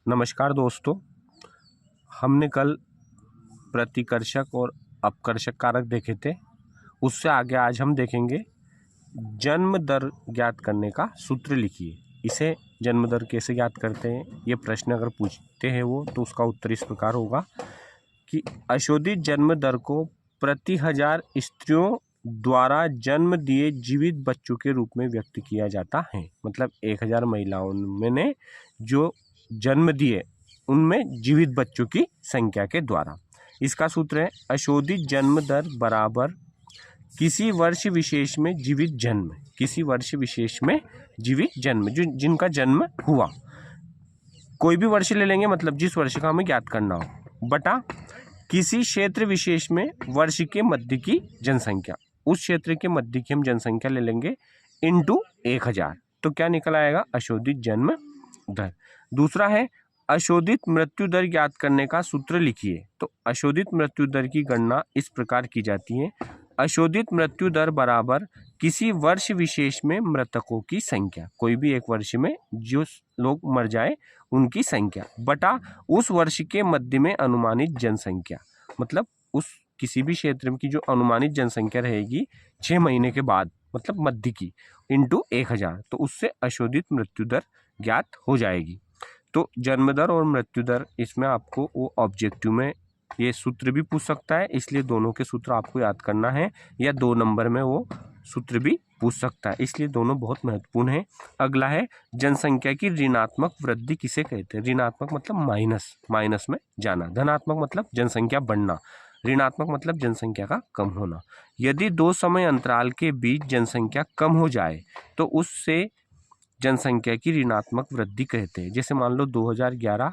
नमस्कार दोस्तों, हमने कल प्रतिकर्षक और अपकर्षक कारक देखे थे। उससे आगे आज हम देखेंगे जन्म दर ज्ञात करने का सूत्र लिखिए। इसे जन्म दर कैसे ज्ञात करते हैं, ये प्रश्न अगर पूछते हैं वो, तो उसका उत्तर इस प्रकार होगा कि अशोधित जन्म दर को प्रति 1000 स्त्रियों द्वारा जन्म दिए जीवित बच्चों के रूप में व्यक्त किया जाता है। मतलब 1000 महिलाओं में जो जन्म दिए उनमें जीवित बच्चों की संख्या के द्वारा। इसका सूत्र है अशोधित जन्म दर बराबर किसी वर्ष विशेष में जीवित जन्म, किसी वर्ष विशेष में जीवित जन्म जो जिनका जन्म हुआ, कोई भी वर्ष ले लेंगे, मतलब जिस वर्ष का हमें ज्ञात करना हो, बटा किसी क्षेत्र विशेष में वर्ष के मध्य की जनसंख्या, उस क्षेत्र के मध्य की हम जनसंख्या ले लेंगे इंटू 1000, तो क्या निकल आएगा अशोधित जन्म दर। दूसरा है अशोधित मृत्यु दर ज्ञात करने का सूत्र लिखिए। तो अशोधित मृत्यु दर की गणना इस प्रकार की जाती है, अशोधित मृत्यु दर बराबर किसी वर्ष विशेष में मृतकों की संख्या, कोई भी एक वर्ष में जो लोग मर जाए उनकी संख्या, बटा उस वर्ष के मध्य में अनुमानित जनसंख्या, मतलब उस किसी भी क्षेत्र की जो अनुमानित जनसंख्या रहेगी 6 महीने के बाद, मतलब मध्य की, इंटू 1000, तो उससे अशोधित मृत्यु दर ज्ञात हो जाएगी। तो जन्म दर और मृत्यु दर, इसमें आपको वो ऑब्जेक्टिव में ये सूत्र भी पूछ सकता है, इसलिए दोनों के सूत्र आपको याद करना है, या 2 नंबर में वो सूत्र भी पूछ सकता है, इसलिए दोनों बहुत महत्वपूर्ण है। अगला है जनसंख्या की ऋणात्मक वृद्धि किसे कहते हैं। ऋणात्मक मतलब माइनस, माइनस में जाना, धनात्मक मतलब जनसंख्या बढ़ना, ऋणात्मक मतलब जनसंख्या का कम होना। यदि 2 समय अंतराल के बीच जनसंख्या कम हो जाए तो उससे जनसंख्या की ऋणात्मक वृद्धि कहते हैं। जैसे मान लो 2011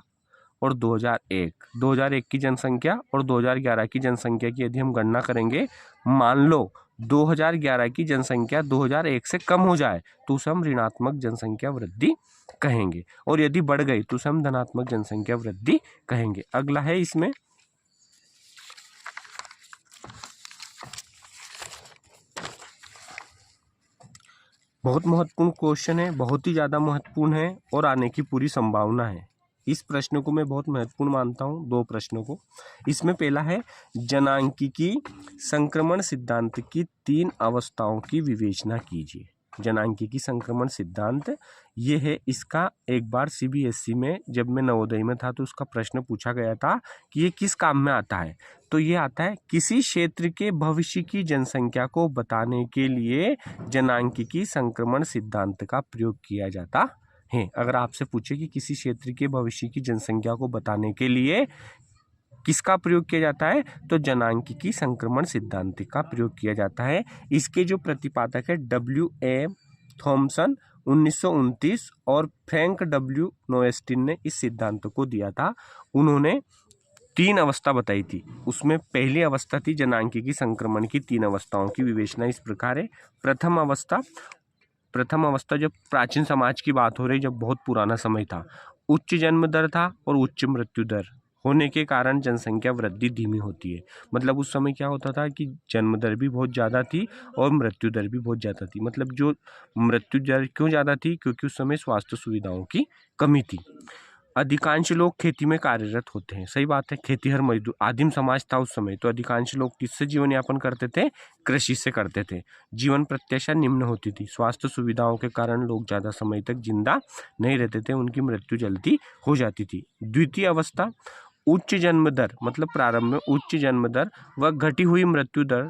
और 2001 की जनसंख्या और 2011 की जनसंख्या की यदि हम गणना करेंगे, मान लो 2011 की जनसंख्या 2001 से कम हो जाए तो उसे हम ऋणात्मक जनसंख्या वृद्धि कहेंगे, और यदि बढ़ गई तो उसे हम धनात्मक जनसंख्या वृद्धि कहेंगे। अगला है इसमें बहुत महत्वपूर्ण क्वेश्चन है, बहुत ही ज़्यादा महत्वपूर्ण है और आने की पूरी संभावना है। इस प्रश्न को मैं बहुत महत्वपूर्ण मानता हूँ, 2 प्रश्नों को। इसमें पहला है जनांकिकी संक्रमण सिद्धांत की 3 अवस्थाओं की विवेचना कीजिए। जनांकिकी संक्रमण सिद्धांत ये है, इसका एक बार CBSE में जब मैं नवोदय में था तो उसका प्रश्न पूछा गया था कि ये किस काम में आता है। तो ये आता है किसी क्षेत्र के भविष्य की जनसंख्या को बताने के लिए जनांकिकी संक्रमण सिद्धांत का प्रयोग किया जाता है। अगर आपसे पूछे कि किसी क्षेत्र के भविष्य की जनसंख्या को बताने के लिए किसका प्रयोग किया जाता है, तो जनांकिकी संक्रमण सिद्धांत का प्रयोग किया जाता है। इसके जो प्रतिपादक है W.A. थॉमसन 1929 और फ्रैंक W. नोएस्टिन ने इस सिद्धांत को दिया था। उन्होंने 3 अवस्था बताई थी। उसमें पहली अवस्था थी जनांकिकी संक्रमण की 3 अवस्थाओं की विवेचना इस प्रकार है। प्रथम अवस्था जब प्राचीन समाज की बात हो रही, जब बहुत पुराना समय था, उच्च जन्म दर था और उच्च मृत्यु दर होने के कारण जनसंख्या वृद्धि धीमी होती है। मतलब उस समय क्या होता था कि जन्म दर भी बहुत ज़्यादा थी और मृत्यु दर भी बहुत ज़्यादा थी। मतलब जो मृत्यु दर क्यों ज़्यादा थी, क्योंकि उस समय स्वास्थ्य सुविधाओं की कमी थी। अधिकांश लोग खेती में कार्यरत होते हैं, सही बात है, खेतीहर मजदूर, आदिम समाज था उस समय, तो अधिकांश लोग किससे जीवन यापन करते थे, कृषि से करते थे। जीवन प्रत्याशा निम्न होती थी, स्वास्थ्य सुविधाओं के कारण लोग ज़्यादा समय तक जिंदा नहीं रहते थे, उनकी मृत्यु जल्दी हो जाती थी। द्वितीय अवस्था उच्च जन्म दर, मतलब प्रारंभ में उच्च जन्म दर व घटी हुई मृत्यु दर,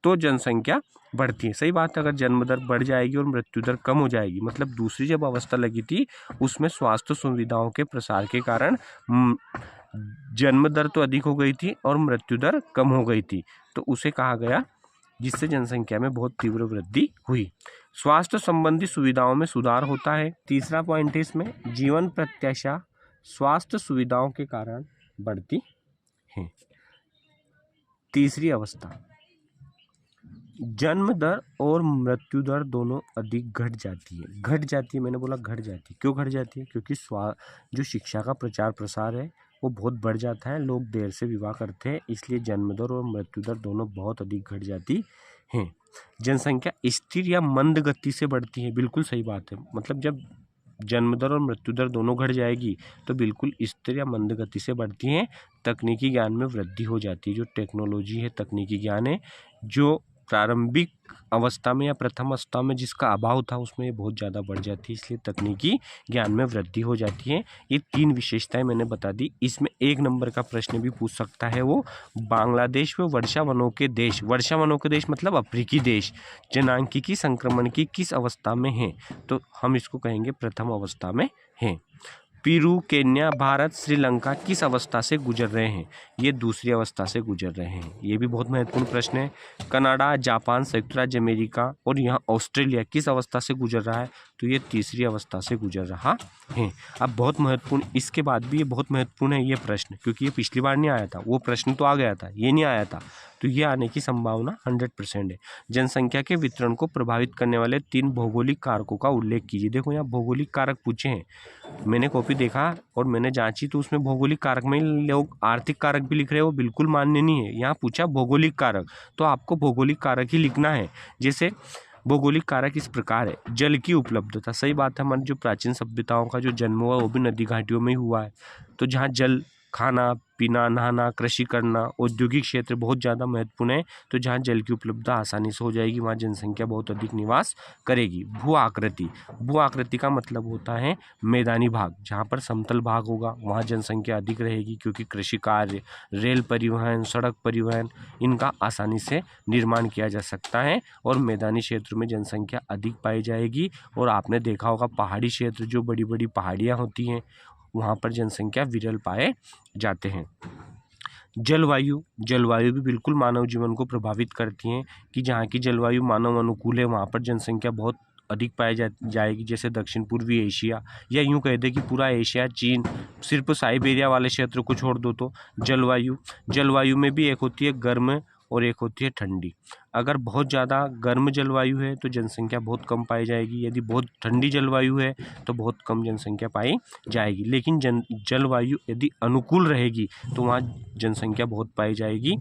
तो जनसंख्या बढ़ती है। सही बात है, अगर जन्म दर बढ़ जाएगी और मृत्यु दर कम हो जाएगी, मतलब दूसरी जब अवस्था लगी थी उसमें स्वास्थ्य सुविधाओं के प्रसार के कारण जन्म दर तो अधिक हो गई थी और मृत्यु दर कम हो गई थी, तो उसे कहा गया, जिससे जनसंख्या में बहुत तीव्र वृद्धि हुई। स्वास्थ्य संबंधी सुविधाओं में सुधार होता है। तीसरा पॉइंट है इसमें, जीवन प्रत्याशा स्वास्थ्य सुविधाओं के कारण बढ़ती है। तीसरी अवस्था जन्म दर और मृत्यु दर दोनों अधिक घट जाती है। मैंने बोला घट जाती है, क्यों घट जाती है, क्योंकि जो शिक्षा का प्रचार प्रसार है वो बहुत बढ़ जाता है, लोग देर से विवाह करते हैं, इसलिए जन्म दर और मृत्यु दर दोनों बहुत अधिक घट जाती हैं। जनसंख्या स्थिर या मंद गति से बढ़ती है, बिल्कुल सही बात है। मतलब जब जन्म दर और मृत्यु दर दोनों घट जाएगी, तो बिल्कुल स्थिर या मंद गति से बढ़ती हैं। तकनीकी ज्ञान में वृद्धि हो जाती है। जो टेक्नोलॉजी है, तकनीकी ज्ञान है, जो प्रारंभिक अवस्था में या प्रथम अवस्था में जिसका अभाव था उसमें ये बहुत ज़्यादा बढ़ जाती है, इसलिए तकनीकी ज्ञान में वृद्धि हो जाती है। ये 3 विशेषताएं मैंने बता दी। इसमें 1 नंबर का प्रश्न भी पूछ सकता है वो, बांग्लादेश व वर्षावनों के देश, वर्षावनों के देश मतलब अफ्रीकी देश, जनांकिकी संक्रमण की किस अवस्था में है? तो हम इसको कहेंगे प्रथम अवस्था में है। पेरू, केन्या, भारत, श्रीलंका किस अवस्था से गुजर रहे हैं? ये दूसरी अवस्था से गुजर रहे हैं। ये भी बहुत महत्वपूर्ण प्रश्न है। कनाडा, जापान, संयुक्त राज्य अमेरिका और यहाँ ऑस्ट्रेलिया किस अवस्था से गुजर रहा है? तो ये तीसरी अवस्था से गुजर रहा है। अब बहुत महत्वपूर्ण, इसके बाद भी ये बहुत महत्वपूर्ण है ये प्रश्न, क्योंकि ये पिछली बार नहीं आया था। वो प्रश्न तो आ गया था, ये नहीं आया था, तो ये आने की संभावना 100% है। जनसंख्या के वितरण को प्रभावित करने वाले 3 भौगोलिक कारकों का उल्लेख कीजिए। देखो यहाँ भौगोलिक कारक पूछे हैं, मैंने कॉपी देखा और मैंने जांची तो उसमें भौगोलिक कारक में लोग आर्थिक कारक भी लिख रहे हैं, वो बिल्कुल मान्य नहीं है। यहाँ पूछा भौगोलिक कारक, तो आपको भौगोलिक कारक ही लिखना है। जैसे भौगोलिक कारक इस प्रकार है, जल की उपलब्धता। सही बात है, हमारी जो प्राचीन सभ्यताओं का जो जन्म हुआ वो भी नदी घाटियों में ही हुआ है। तो जहाँ जल, खाना पीना, नहाना, कृषि करना, औद्योगिक क्षेत्र बहुत ज़्यादा महत्वपूर्ण है। तो जहाँ जल की उपलब्धता आसानी से हो जाएगी वहाँ जनसंख्या बहुत अधिक निवास करेगी। भू आकृति, भू आकृति का मतलब होता है मैदानी भाग। जहाँ पर समतल भाग होगा वहाँ जनसंख्या अधिक रहेगी, क्योंकि कृषि कार्य, रेल परिवहन, सड़क परिवहन, इनका आसानी से निर्माण किया जा सकता है और मैदानी क्षेत्र में जनसंख्या अधिक पाई जाएगी। और आपने देखा होगा पहाड़ी क्षेत्र, जो बड़ी बड़ी पहाड़ियाँ होती हैं वहाँ पर जनसंख्या विरल पाए जाते हैं। जलवायु, जलवायु भी बिल्कुल मानव जीवन को प्रभावित करती हैं कि जहाँ की जलवायु मानव अनुकूल है वहाँ पर जनसंख्या बहुत अधिक पाई जाएगी। जैसे दक्षिण पूर्वी एशिया, या यूँ कह दे कि पूरा एशिया, चीन, सिर्फ साइबेरिया वाले क्षेत्र को छोड़ दो तो जलवायु में भी एक होती है गर्म और एक होती है ठंडी। अगर बहुत ज़्यादा गर्म जलवायु है तो जनसंख्या बहुत कम पाई जाएगी, यदि बहुत ठंडी जलवायु है तो बहुत कम जनसंख्या पाई जाएगी। लेकिन जलवायु यदि अनुकूल रहेगी तो वहाँ जनसंख्या बहुत पाई जाएगी।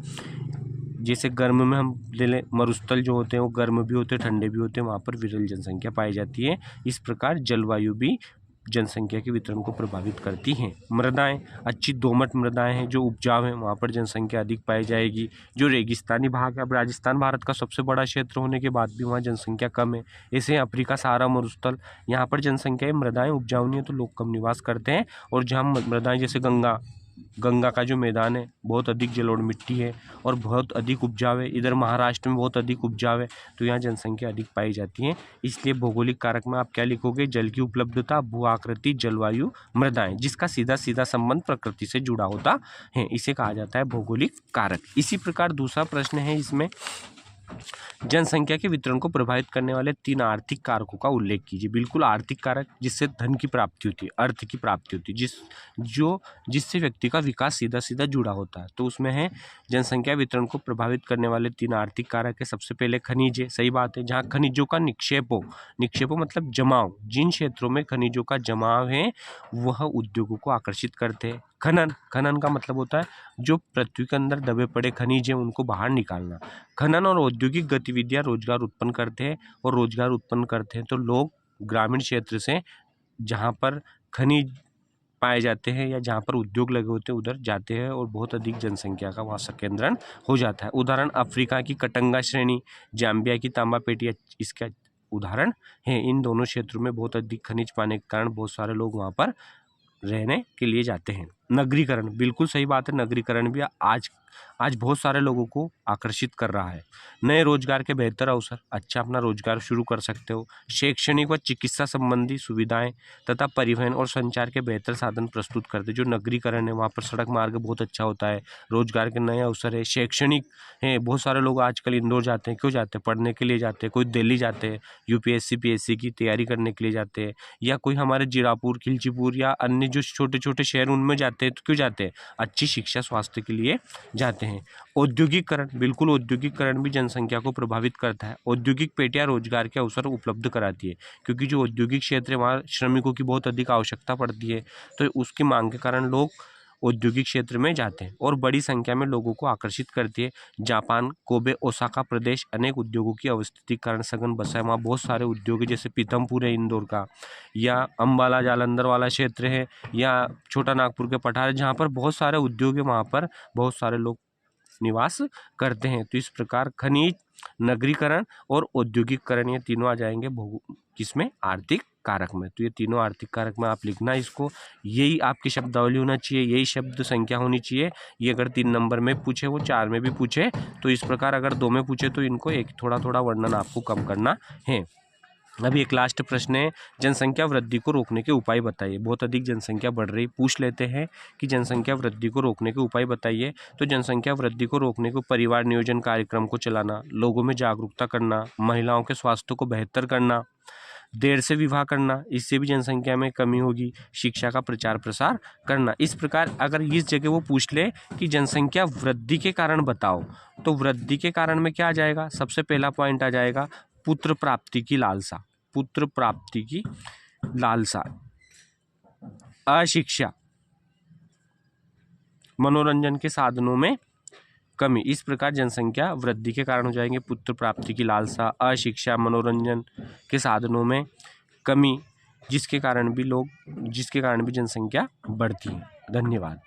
जैसे गर्म में हम ले लें, मरुस्थल जो होते हैं वो गर्म भी होते हैं, ठंडे भी होते हैं, वहाँ पर विरल जनसंख्या पाई जाती है। इस प्रकार जलवायु भी जनसंख्या के वितरण को प्रभावित करती हैं। मृदाएं, अच्छी दोमट मृदाएं हैं जो उपजाऊ हैं वहाँ पर जनसंख्या अधिक पाई जाएगी। जो रेगिस्तानी भाग है, अब राजस्थान भारत का सबसे बड़ा क्षेत्र होने के बाद भी वहाँ जनसंख्या कम है। ऐसे अफ्रीका, सहारा, मरुस्थल, यहाँ पर जनसंख्या, मृदाएं उपजाऊ नहीं है तो लोग कम निवास करते हैं। और जहाँ मृदाएं जैसे गंगा का जो मैदान है बहुत अधिक जलोढ़ मिट्टी है और बहुत अधिक उपजाऊ है, इधर महाराष्ट्र में बहुत अधिक उपजाऊ है, तो यहाँ जनसंख्या अधिक पाई जाती है। इसलिए भौगोलिक कारक में आप क्या लिखोगे? जल की उपलब्धता, भू आकृति, जलवायु, मृदाएं, जिसका सीधा सीधा संबंध प्रकृति से जुड़ा होता है, इसे कहा जाता है भौगोलिक कारक। इसी प्रकार दूसरा प्रश्न है इसमें, जनसंख्या के वितरण को प्रभावित करने वाले 3 आर्थिक कारकों का उल्लेख कीजिए। बिल्कुल आर्थिक कारक, जिससे धन की प्राप्ति होती है, अर्थ की प्राप्ति होती है, जिससे व्यक्ति का विकास सीधा सीधा जुड़ा होता है। तो उसमें है जनसंख्या वितरण को प्रभावित करने वाले 3 आर्थिक कारक है। सबसे पहले खनिज है, सही बात है, जहाँ खनिजों का निक्षेप हो मतलब जमाव, जिन क्षेत्रों में खनिजों का जमाव है वह उद्योगों को आकर्षित करते हैं। खनन का मतलब होता है जो पृथ्वी के अंदर दबे पड़े खनिज हैं उनको बाहर निकालना। खनन और औद्योगिक गतिविधियां रोजगार उत्पन्न करते हैं, और रोजगार उत्पन्न करते हैं तो लोग ग्रामीण क्षेत्र से जहां पर खनिज पाए जाते हैं या जहां पर उद्योग लगे होते हैं उधर जाते हैं और बहुत अधिक जनसंख्या का वहाँ संकेंद्रण हो जाता है। उदाहरण अफ्रीका की कटंगा श्रेणी, जाम्बिया की तांबा पेटी इसका उदाहरण है। इन दोनों क्षेत्रों में बहुत अधिक खनिज पाने के कारण बहुत सारे लोग वहाँ पर रहने के लिए जाते हैं। नगरीकरण, बिल्कुल सही बात है, नगरीकरण भी आज बहुत सारे लोगों को आकर्षित कर रहा है। नए रोजगार के बेहतर अवसर, अच्छा अपना रोजगार शुरू कर सकते हो। शैक्षणिक व चिकित्सा संबंधी सुविधाएं तथा परिवहन और संचार के बेहतर साधन प्रस्तुत करते। जो नगरीकरण है वहाँ पर सड़क मार्ग बहुत अच्छा होता है, रोजगार के नए अवसर है। शैक्षणिक है, बहुत सारे लोग आजकल इंदौर जाते हैं, क्यों जाते हैं? पढ़ने के लिए जाते हैं। कोई दिल्ली जाते हैं, UPSC PSC की तैयारी करने के लिए जाते हैं, या कोई हमारे जीरापुर, खिलचीपुर या अन्य जो छोटे छोटे शहर उनमें जाते हैं। तो क्यों जाते हैं? अच्छी शिक्षा, स्वास्थ्य के लिए जाते हैं। औद्योगिकरण, बिल्कुल औद्योगिकरण भी जनसंख्या को प्रभावित करता है। औद्योगिक पेटियां रोजगार के अवसर उपलब्ध कराती है, क्योंकि जो औद्योगिक क्षेत्र है वहाँ श्रमिकों की बहुत अधिक आवश्यकता पड़ती है, तो उसकी मांग के कारण लोग औद्योगिक क्षेत्र में जाते हैं और बड़ी संख्या में लोगों को आकर्षित करती है। जापान कोबे ओसाका प्रदेश अनेक उद्योगों की अवस्थिति के कारण सघन बसा है। वहाँ बहुत सारे उद्योग है, जैसे पीतमपुर है इंदौर का, या अम्बाला जालंधर वाला क्षेत्र है, या छोटा नागपुर के पठार, जहाँ पर बहुत सारे उद्योग है, वहाँ पर बहुत सारे लोग निवास करते हैं। तो इस प्रकार खनिज, नगरीकरण और औद्योगिकरण ये तीनों आ जाएंगे किसमें, आर्थिक कारक में। तो ये तीनों आर्थिक कारक में आप लिखना इसको, यही आपकी शब्दावली होना चाहिए, यही शब्द संख्या होनी चाहिए। ये अगर 3 नंबर में पूछे, वो 4 में भी पूछे तो इस प्रकार, अगर 2 में पूछे तो इनको एक थोड़ा थोड़ा वर्णन आपको कम करना है। अभी एक लास्ट प्रश्न है, जनसंख्या वृद्धि को रोकने के उपाय बताइए। बहुत अधिक जनसंख्या बढ़ रही, पूछ लेते हैं कि जनसंख्या वृद्धि को रोकने के उपाय बताइए। तो जनसंख्या वृद्धि को रोकने को परिवार नियोजन कार्यक्रम को चलाना, लोगों में जागरूकता करना, महिलाओं के स्वास्थ्य को बेहतर करना, देर से विवाह करना, इससे भी जनसंख्या में कमी होगी, शिक्षा का प्रचार प्रसार करना। इस प्रकार अगर इस जगह वो पूछ ले कि जनसंख्या वृद्धि के कारण बताओ, तो वृद्धि के कारण में क्या आ जाएगा, सबसे पहला पॉइंट आ जाएगा पुत्र प्राप्ति की लालसा, पुत्र प्राप्ति की लालसा, अशिक्षा, मनोरंजन के साधनों में कमी। इस प्रकार जनसंख्या वृद्धि के कारण हो जाएंगे पुत्र प्राप्ति की लालसा, अशिक्षा, मनोरंजन के साधनों में कमी, जिसके कारण भी जनसंख्या बढ़ती है। धन्यवाद।